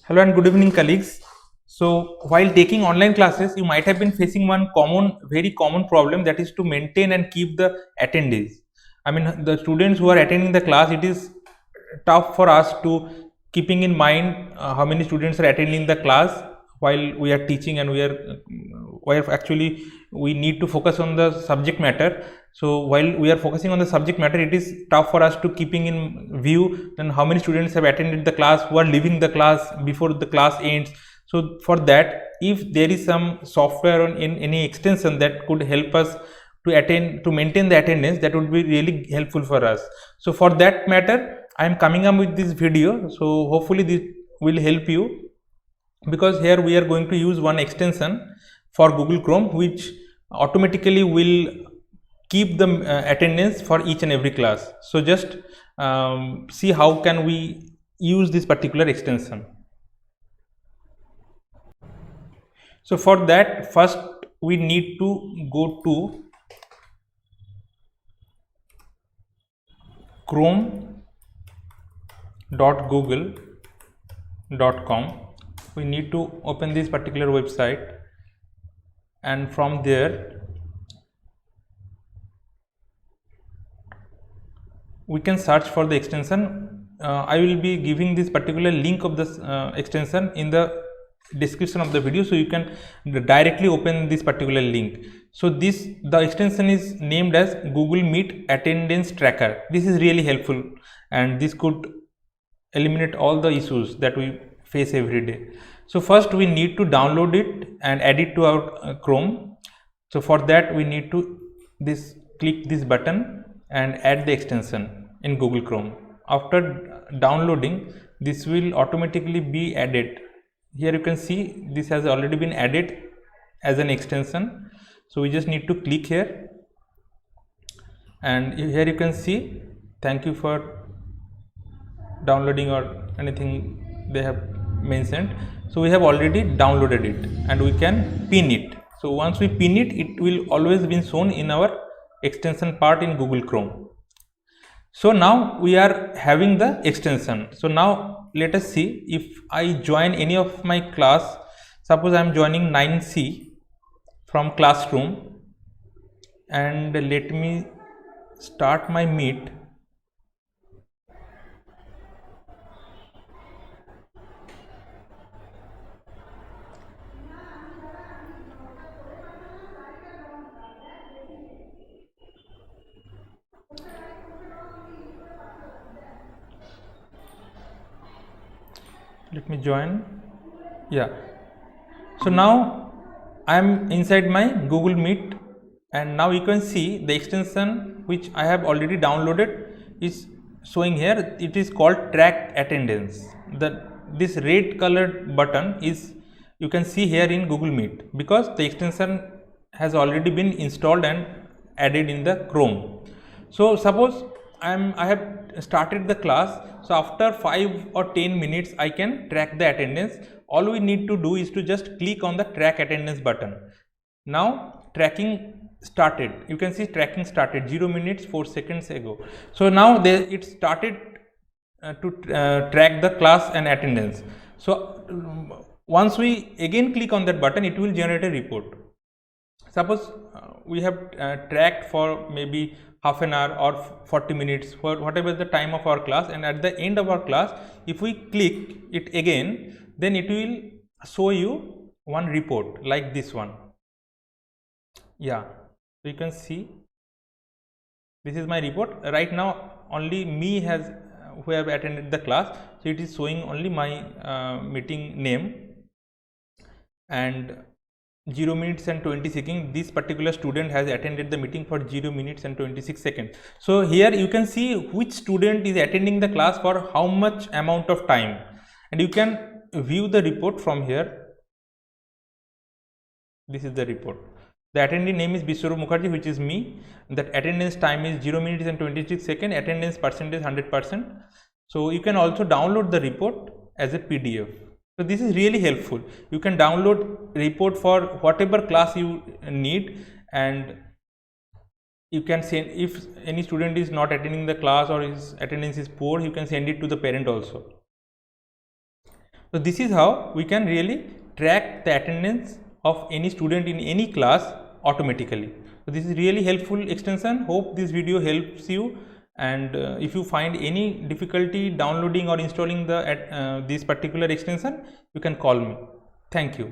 Hello and good evening, colleagues. So, while taking online classes, you might have been facing one very common problem, that is to maintain and keep the attendance. I mean, the students who are attending the class, it is tough for us to keeping in mind how many students are attending the class while we are teaching, and where actually we need to focus on the subject matter. So while we are focusing on the subject matter, it is tough for us to keeping in view then how many students have attended the class, who are leaving the class before the class ends. So for that, if there is some software in any extension that could help us to maintain the attendance, that would be really helpful for us. So for that matter, I am coming up with this video. So hopefully this will help you, because here we are going to use one extension for Google Chrome which automatically will keep the attendance for each and every class. So just see how can we use this particular extension. So for that, first we need to go to chrome.google.com. we need to open this particular website, and from there we can search for the extension. I will be giving this particular link of this extension in the description of the video, so you can directly open this particular link. So the extension is named as Google Meet Attendance Tracker. This is really helpful, and this could eliminate all the issues that we face every day. So first we need to download it and add it to our Chrome. So for that we need to click this button and add the extension in Google Chrome. After downloading, this will automatically be added. Here you can see this has already been added as an extension. So we just need to click here, and here you can see thank you for downloading or anything they have mentioned. So we have already downloaded it, and we can pin it. So once we pin it, it will always be shown in our extension part in Google Chrome. So now we are having the extension. So now let us see if I join any of my class. Suppose I am joining 9C from classroom, and let me start my meet. Let me join. Yeah. So now I am inside my Google Meet, and now you can see the extension which I have already downloaded is showing here. It is called Track Attendance. This red colored button is, you can see here in Google Meet, because the extension has already been installed and added in the Chrome. So suppose I have started the class. So after 5 or 10 minutes I can track the attendance. All we need to do is to just click on the track attendance button. Now tracking started. You can see tracking started 0 minutes 4 seconds ago. So now it started to track the class and attendance. So once we again click on that button, it will generate a report. Suppose we have tracked for maybe half an hour or 40 minutes, for whatever the time of our class, and at the end of our class, if we click it again, then it will show you one report like this one. Yeah, so you can see this is my report. Right now only me who have attended the class, so it is showing only my meeting name, and 0 minutes and 20 seconds. This particular student has attended the meeting for 0 minutes and 26 seconds. So here you can see which student is attending the class for how much amount of time, and you can view the report from here. This is the report. The attendee name is Biswarup Mukherjee, which is me. That attendance time is 0 minutes and 26 seconds. Attendance percentage 100%. So you can also download the report as a PDF. So this is really helpful. You can download report for whatever class you need, and you can send, if any student is not attending the class or his attendance is poor, you can send it to the parent also. So this is how we can really track the attendance of any student in any class automatically. So this is really helpful extension. Hope this video helps you, and if you find any difficulty downloading or installing the this particular extension, you can call me. Thank you.